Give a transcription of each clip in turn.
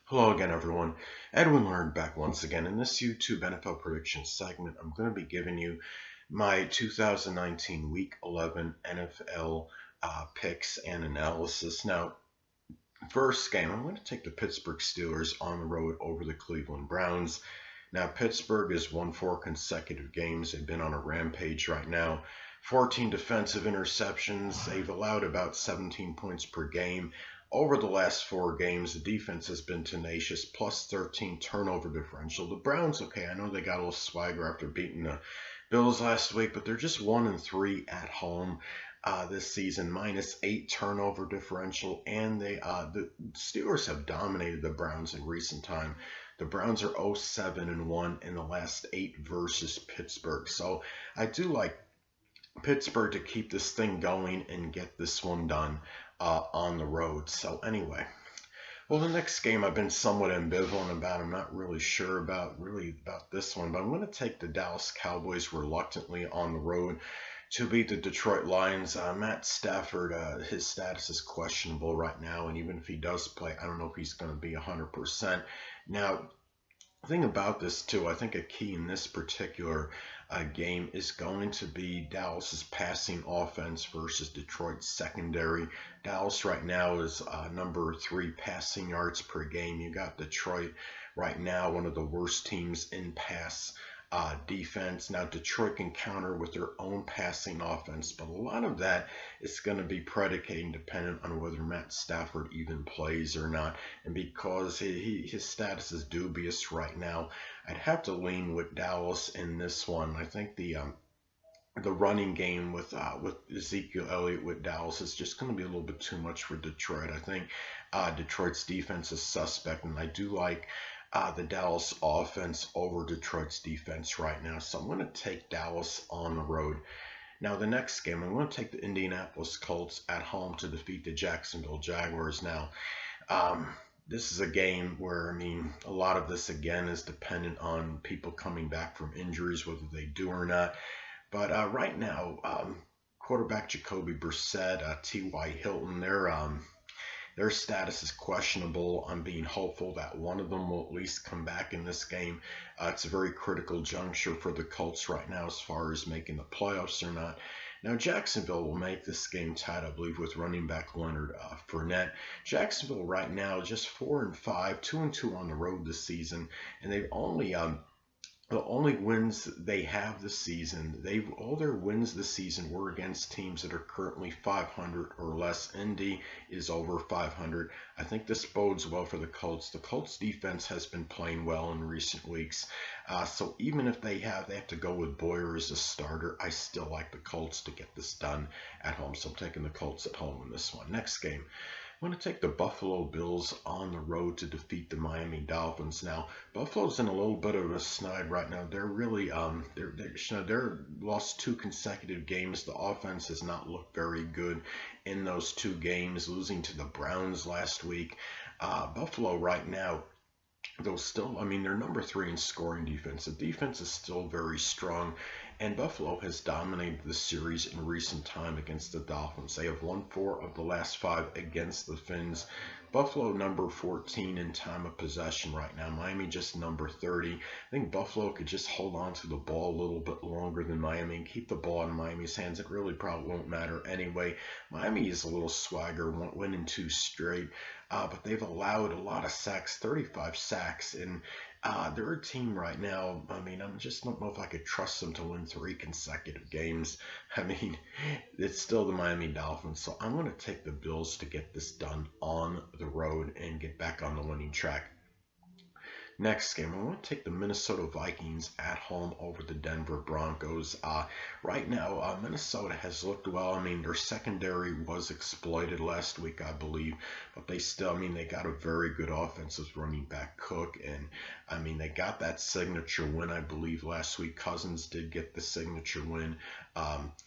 Hello again, everyone. Edwin Learnard back once again. In this YouTube NFL prediction segment, I'm going to be giving you my 2019 Week 11 NFL picks and analysis. Now, first game, I'm going to take the Pittsburgh Steelers on the road over the Cleveland Browns. Now, Pittsburgh has won 4 consecutive games. They've been on a rampage right now. 14 defensive interceptions. They've allowed about 17 points per game. Over the last 4 games, the defense has been tenacious, plus 13 turnover differential. The Browns, okay, I know they got a little swagger after beating the Bills last week, but they're just 1-3 at home this season, minus 8 turnover differential, and the Steelers have dominated the Browns in recent time. The Browns are 0-7-1 in the last 8 versus Pittsburgh. So I do like Pittsburgh to keep this thing going and get this one done on the road. So anyway, well, the next game I've been somewhat ambivalent about. I'm not really sure about this one, but I'm going to take the Dallas Cowboys reluctantly on the road to beat the Detroit Lions. Matt Stafford, his status is questionable right now, and even if he does play, I don't know if he's going to be 100%. Now, the thing about this too, I think a key in this particular game is going to be Dallas's passing offense versus Detroit's secondary. Dallas right now is number 3 passing yards per game. You got Detroit right now, one of the worst teams in pass defense. Now, Detroit can counter with their own passing offense, but a lot of that is going to be predicating dependent on whether Matt Stafford even plays or not. And because his status is dubious right now, I'd have to lean with Dallas in this one. I think the running game with Ezekiel Elliott with Dallas is just going to be a little bit too much for Detroit. I think Detroit's defense is suspect, and I do like the Dallas offense over Detroit's defense right now. So I'm going to take Dallas on the road. Now, the next game, I'm going to take the Indianapolis Colts at home to defeat the Jacksonville Jaguars. Now, this is a game where, a lot of this, again, is dependent on people coming back from injuries, whether they do or not. But right now, quarterback Jacoby Brissett, T.Y. Hilton, their status is questionable. I'm being hopeful that one of them will at least come back in this game. It's a very critical juncture for the Colts right now as far as making the playoffs or not. Now, Jacksonville will make this game tight, I believe, with running back Leonard Fournette. Jacksonville right now just 4-5, 2-2 on the road this season, and they've only the only wins they have this season, all their wins this season were against teams that are currently 500 or less. Indy is over 500. I think this bodes well for the Colts. The Colts defense has been playing well in recent weeks. So even if they have to go with Boyer as a starter, I still like the Colts to get this done at home. So I'm taking the Colts at home in this one. Next game, I'm going to take the Buffalo Bills on the road to defeat the Miami Dolphins. Now, Buffalo's in a little bit of a snide right now. They're really they're lost 2 consecutive games. The offense has not looked very good in those 2 games, losing to the Browns last week. Buffalo right now, though, still, they're number 3 in scoring defense. The defense is still very strong, and Buffalo has dominated the series in recent time against the Dolphins. They have won 4 of the last 5 against the Fins. Buffalo number 14 in time of possession right now. Miami just number 30. I think Buffalo could just hold on to the ball a little bit longer than Miami and keep the ball in Miami's hands. It really probably won't matter anyway. Miami is a little swagger, winning 2 straight. But they've allowed a lot of sacks, 35 sacks, and they're a team right now. I just don't know if I could trust them to win 3 consecutive games. It's still the Miami Dolphins, so I'm going to take the Bills to get this done on the road and get back on the winning track. Next game, I want to take the Minnesota Vikings at home over the Denver Broncos. Right now, Minnesota has looked well. Their secondary was exploited last week, I believe, but they still, they got a very good offensive running back, Cook, and they got that signature win, I believe, last week. Cousins did get the signature win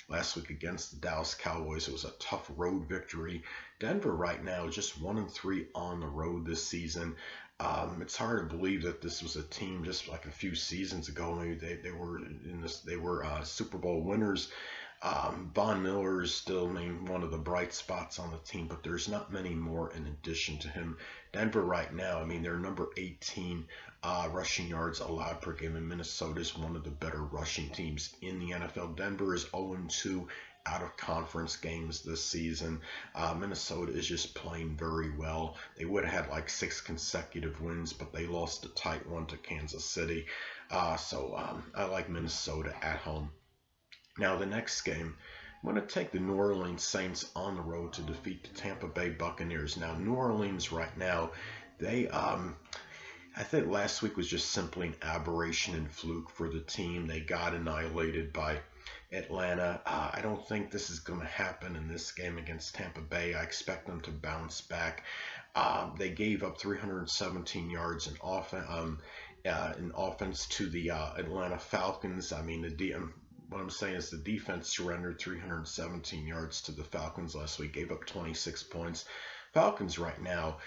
last week against the Dallas Cowboys. It was a tough road victory. Denver right now is just 1-3 on the road this season. It's hard to believe that this was a team just like a few seasons ago. Maybe they were Super Bowl winners Von Miller is still, I mean, one of the bright spots on the team, but there's not many more in addition to him. Denver right now, I mean, they're number 18 rushing yards allowed per game, and Minnesota is one of the better rushing teams in the NFL. Denver is 0-2 out of conference games this season. Minnesota is just playing very well. They would have had like 6 consecutive wins, but they lost a tight one to Kansas City. So I like Minnesota at home. Now, the next game, I'm going to take the New Orleans Saints on the road to defeat the Tampa Bay Buccaneers. Now, New Orleans right now, they, I think last week was just simply an aberration and fluke for the team. They got annihilated by Atlanta. I don't think this is going to happen in this game against Tampa Bay. I expect them to bounce back. They gave up 317 yards in offense to the Atlanta Falcons. I mean, what I'm saying is the defense surrendered 317 yards to the Falcons last week, gave up 26 points. Falcons right now,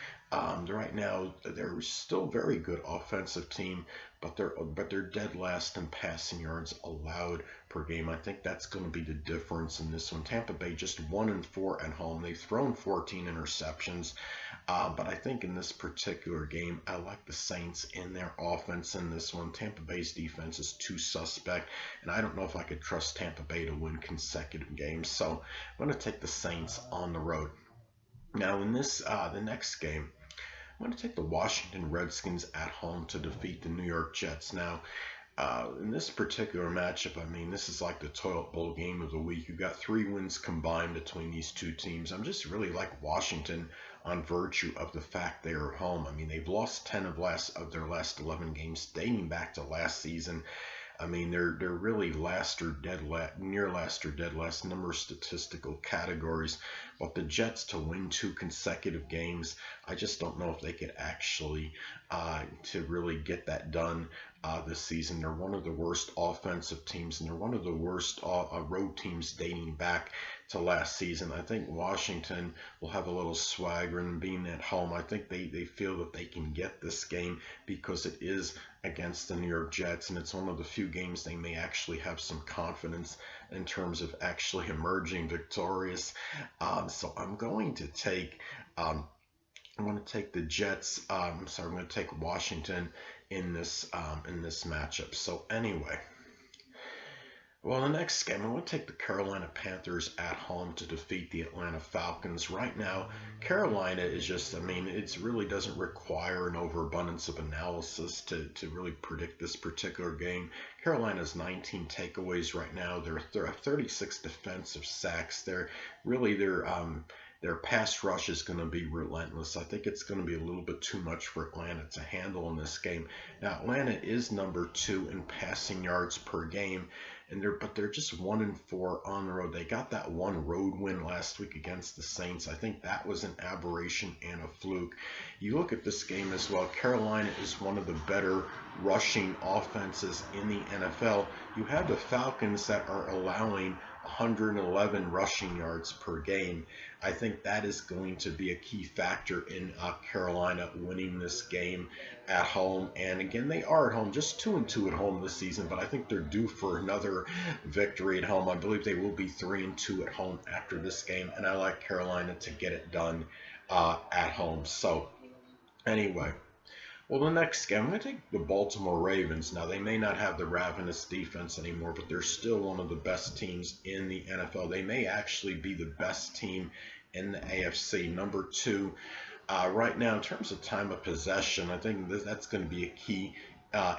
they're still a very good offensive team, but they're dead last in passing yards allowed per game. I think that's going to be the difference in this one. Tampa Bay just 1-4 at home. They've thrown 14 interceptions, but I think in this particular game, I like the Saints in their offense in this one. Tampa Bay's defense is too suspect, and I don't know if I could trust Tampa Bay to win consecutive games. So I'm going to take the Saints on the road. Now in this, the next game, I'm going to take the Washington Redskins at home to defeat the New York Jets. Now, in this particular matchup, I mean, this is like the toilet bowl game of the week. You've got 3 wins combined between these two teams. I'm just really like Washington on virtue of the fact they are home. I mean, they've lost 10 of their last 11 games dating back to last season. I mean, they're really last or dead last, near last or dead last number of statistical categories. But the Jets to win 2 consecutive games, I just don't know if they could actually to really get that done this season. They're one of the worst offensive teams, and they're one of the worst road teams dating back to last season. I think Washington will have a little swagger, and being at home, I think they feel that they can get this game because it is against the New York Jets, and it's one of the few games they may actually have some confidence in terms of actually emerging victorious. So I'm going to take the Jets. I'm going to take Washington in this matchup. So anyway. Well, the next game, I'm going to take the Carolina Panthers at home to defeat the Atlanta Falcons. Right now, Carolina is just, I mean, it really doesn't require an overabundance of analysis to really predict this particular game. Carolina's 19 takeaways right now. They're 36 defensive sacks. Their pass rush is going to be relentless. I think it's going to be a little bit too much for Atlanta to handle in this game. Now, Atlanta is number 2 in passing yards per game, but they're just 1-4 on the road. They got that one road win last week against the Saints. I think that was an aberration and a fluke. You look at this game as well. Carolina is one of the better rushing offenses in the NFL. You have the Falcons that are allowing 111 rushing yards per game. I think that is going to be a key factor in Carolina winning this game at home. And again, they are at home, just 2-2 at home this season, but I think they're due for another victory at home. I believe they will be 3-2 at home after this game, and I like Carolina to get it done at home. So anyway. Well, the next game, I'm going to take the Baltimore Ravens. Now, they may not have the ravenous defense anymore, but they're still one of the best teams in the NFL. They may actually be the best team in the AFC. Number 2, right now, in terms of time of possession, I think that's going to be a key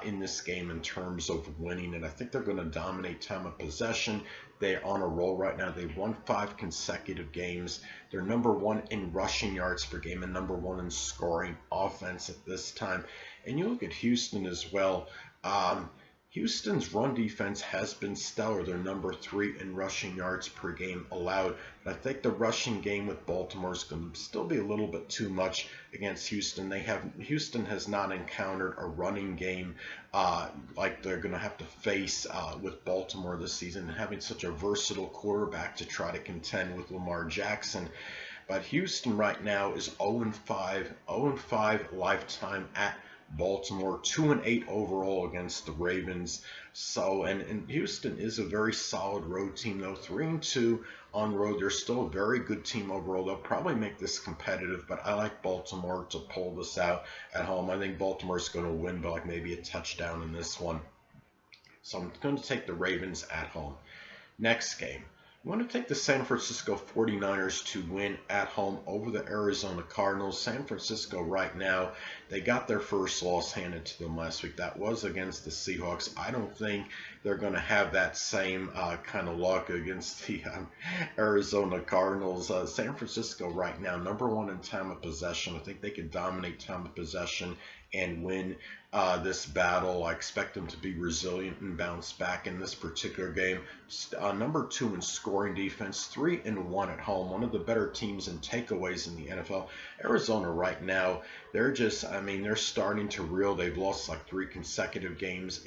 in this game in terms of winning, and I think they're going to dominate time of possession. They're on a roll right now. They've won 5 consecutive games. They're number 1 in rushing yards per game and number 1 in scoring offense at this time. And you look at Houston as well. Houston's run defense has been stellar. They're number 3 in rushing yards per game allowed. But I think the rushing game with Baltimore is going to still be a little bit too much against Houston. Houston has not encountered a running game like they're going to have to face with Baltimore this season, and having such a versatile quarterback to try to contend with Lamar Jackson. But Houston right now is 0-5 lifetime at Baltimore 2-8 overall against the Ravens. So, and Houston is a very solid road team though. 3-2 on the road. They're still a very good team overall. They'll probably make this competitive, but I like Baltimore to pull this out at home. I think Baltimore's going to win by like maybe a touchdown in this one. So I'm going to take the Ravens at home. Next game. I'm going to take the San Francisco 49ers to win at home over the Arizona Cardinals. San Francisco right now, they got their first loss handed to them last week. That was against the Seahawks. I don't think they're going to have that same kind of luck against the Arizona Cardinals. San Francisco right now, #1 in time of possession. I think they can dominate time of possession and win this battle. I expect them to be resilient and bounce back in this particular game. #2 in scoring defense, 3-1 at home, one of the better teams in takeaways in the NFL. Arizona right now, they're starting to reel. They've lost like 3 consecutive games,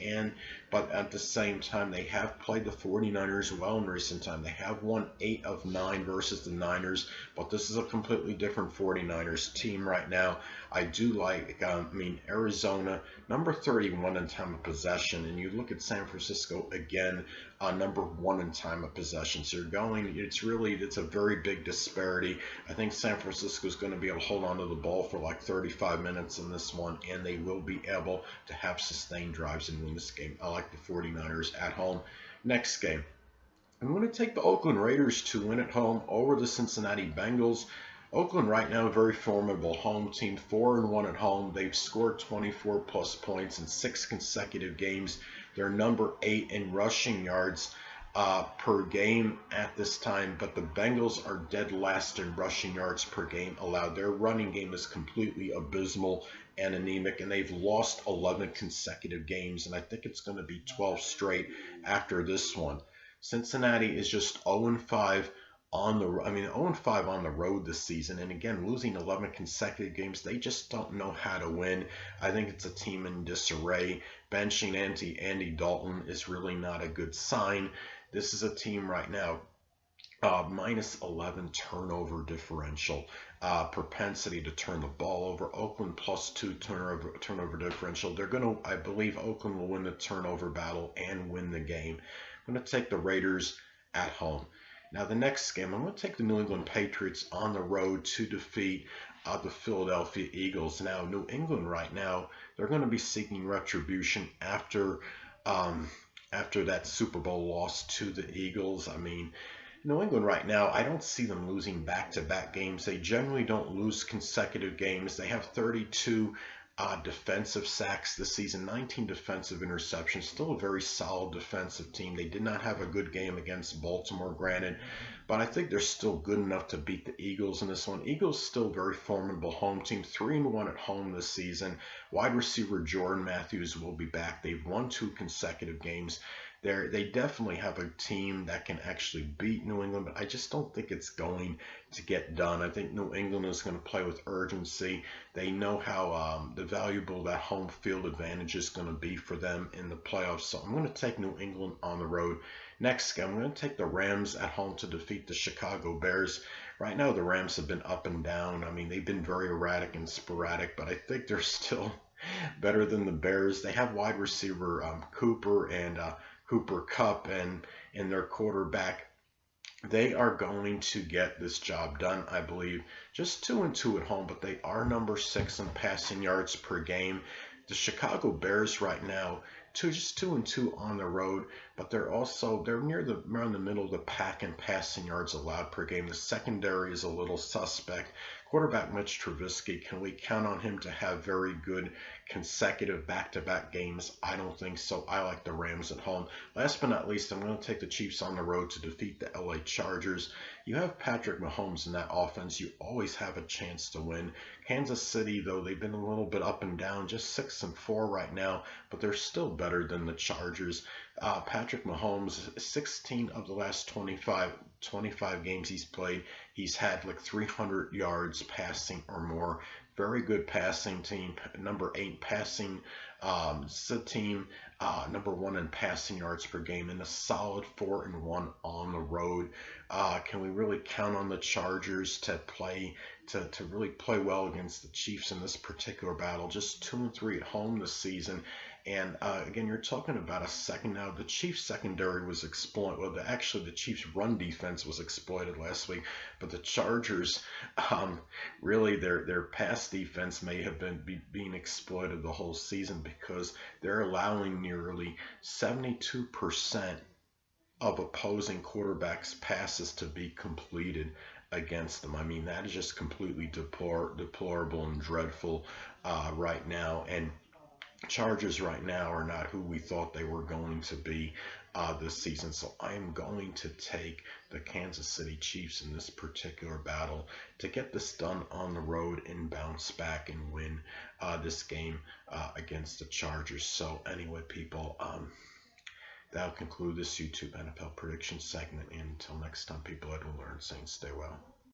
but at the same time, they have played the 49ers well in recent time. They have won 8 of 9 versus the Niners, but this is a completely different 49ers team right now. I do like, Arizona, number 31 in time of possession, and you look at San Francisco again, #1 in time of possession. So it's a very big disparity. I think San Francisco is going to be able to hold on to the ball for like 35 minutes in this one, and they will be able to have sustained drives and win this game. I like the 49ers at home. Next game. I'm going to take the Oakland Raiders to win at home over the Cincinnati Bengals. Oakland right now, a very formidable home team, 4-1 at home. They've scored 24 plus points in 6 consecutive games. They're #8 in rushing yards per game at this time, but the Bengals are dead last in rushing yards per game allowed. Their running game is completely abysmal and anemic, and they've lost 11 consecutive games, and I think it's going to be 12 straight after this one. Cincinnati is just 0-5 on the 0-5 on the road this season, and again losing 11 consecutive games. They just don't know how to win. I think it's a team in disarray. Benching Andy Dalton is really not a good sign. This is a team right now -11 turnover differential, propensity to turn the ball over. Oakland +2 turnover differential. I believe Oakland will win the turnover battle and win the game. I'm going to take the Raiders at home. Now the next game, I'm going to take the New England Patriots on the road to defeat the Philadelphia Eagles. Now New England right now, they're going to be seeking retribution after that Super Bowl loss to the Eagles. New England right now, I don't see them losing back-to-back games. They generally don't lose consecutive games. They have 32 defensive sacks this season, 19 defensive interceptions. Still a very solid defensive team. They did not have a good game against Baltimore, granted, but I think they're still good enough to beat the Eagles in this one. Eagles still very formidable home team, 3-1 at home this season. Wide receiver Jordan Matthews will be back. They've won 2 consecutive games. They definitely have a team that can actually beat New England, but I just don't think it's going to get done. I think New England is going to play with urgency. They know how valuable that home field advantage is going to be for them in the playoffs. So I'm going to take New England on the road. Next game, I'm going to take the Rams at home to defeat the Chicago Bears. Right now, the Rams have been up and down. They've been very erratic and sporadic, but I think they're still better than the Bears. They have wide receiver Cooper and Cooper Kupp and their quarterback. They are going to get this job done, I believe. Just 2-2 at home, but they are #6 in passing yards per game. The Chicago Bears right now, just 2-2 on the road, but they're around the middle of the pack in passing yards allowed per game. The secondary is a little suspect. Quarterback Mitch Trubisky, can we count on him to have very good consecutive back-to-back games? I don't think so. I like the Rams at home. Last but not least, I'm going to take the Chiefs on the road to defeat the LA Chargers. You have Patrick Mahomes in that offense. You always have a chance to win. Kansas City, though, they've been a little bit up and down, just 6-4 right now, but they're still better than the Chargers. Patrick Mahomes, 16 of the last 25 games he's played, he's had like 300 yards passing or more. Very good passing team. #8 passing team. #1 in passing yards per game, and a solid 4-1 on the road. Can we really count on the Chargers to play to really play well against the Chiefs in this particular battle. Just 2-3 at home this season. And again, you're talking about a second now. The Chiefs secondary was exploited. Well, actually, the Chiefs run defense was exploited last week, but the Chargers, really, their pass defense may have been being exploited the whole season because they're allowing nearly 72% of opposing quarterbacks' passes to be completed against them. I mean, that is just completely deplorable and dreadful right now. And Chargers right now are not who we thought they were going to be this season. So I am going to take the Kansas City Chiefs in this particular battle to get this done on the road and bounce back and win this game against the Chargers. So anyway, people, that'll conclude this YouTube NFL prediction segment. And until next time, people, Edwin Learnard saying stay well.